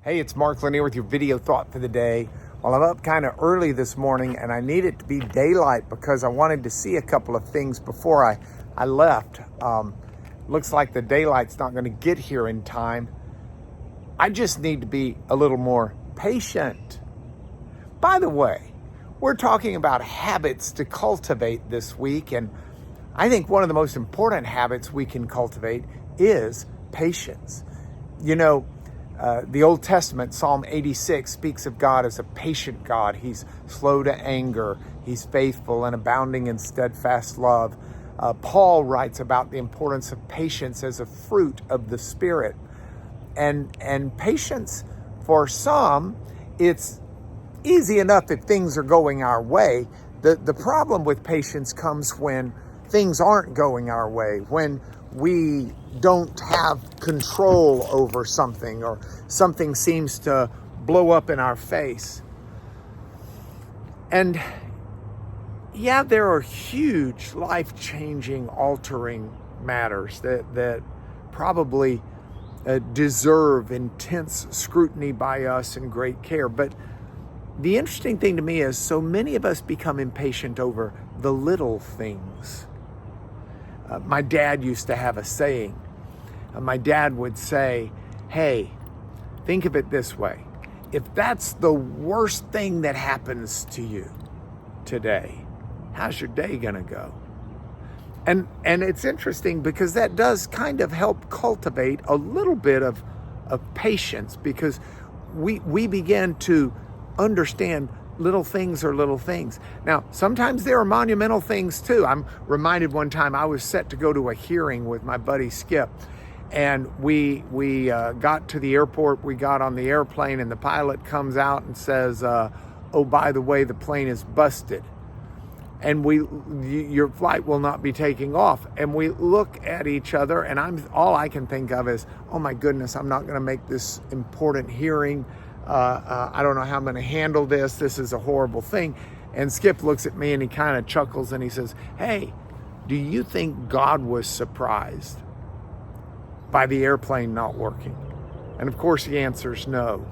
Hey, it's Mark Lanier with your video thought for the day. Well, I'm up kind of early this morning and I need it to be daylight because I wanted to see a couple of things before I left. Looks like the daylight's not going to get here in time. I just need to be a little more patient. By the way, we're talking about habits to cultivate this week, and I think one of the most important habits we can cultivate is patience. You know, the Old Testament, Psalm 86, speaks of God as a patient God. He's slow to anger. He's faithful and abounding in steadfast love. Paul writes about the importance of patience as a fruit of the Spirit. And patience, for some, it's easy enough if things are going our way. The problem with patience comes when things aren't going our way, when we don't have control over something or something seems to blow up in our face. And yeah, there are huge life-changing, altering matters that probably deserve intense scrutiny by us and great care. But the interesting thing to me is so many of us become impatient over the little things. My dad used to have a saying. My dad would say, hey, think of it this way. If that's the worst thing that happens to you today, how's your day gonna go? And it's interesting because that does kind of help cultivate a little bit of patience, because we begin to understand little things are little things. Now, sometimes there are monumental things too. I'm reminded one time I was set to go to a hearing with my buddy Skip, and we got to the airport. We got on the airplane, and the pilot comes out and says, "Oh, by the way, the plane is busted, and your flight will not be taking off." And we look at each other, and all I can think of is, "Oh my goodness, I'm not going to make this important hearing. I don't know how I'm going to handle this. This is a horrible thing." And Skip looks at me and he kind of chuckles and he says, "Hey, do you think God was surprised by the airplane not working?" And of course the answer is no.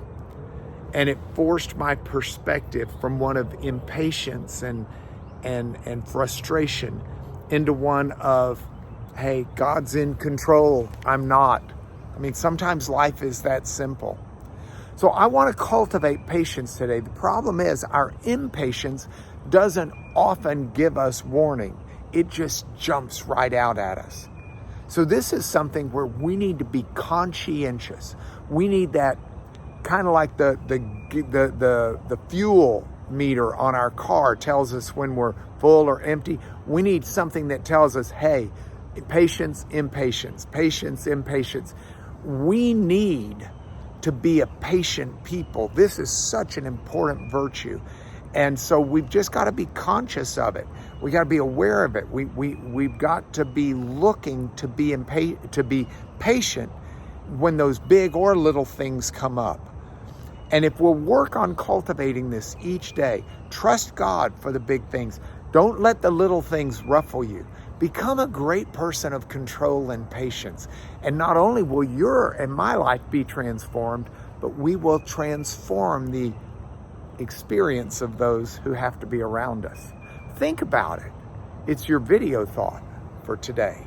And it forced my perspective from one of impatience and frustration into one of, hey, God's in control. I'm not. I mean, sometimes life is that simple. So I want to cultivate patience today. The problem is our impatience doesn't often give us warning. It just jumps right out at us. So this is something where we need to be conscientious. We need that kind of like the fuel meter on our car tells us when we're full or empty. We need something that tells us, hey, patience, impatience, patience, impatience. We need to be a patient people. This is such an important virtue. And so we've just got to be conscious of it. We got to be aware of it. We've got to be looking to be patient when those big or little things come up. And if we'll work on cultivating this each day, trust God for the big things. Don't let the little things ruffle you. Become a great person of control and patience. And not only will your and my life be transformed, but we will transform the experience of those who have to be around us. Think about it. It's your video thought for today.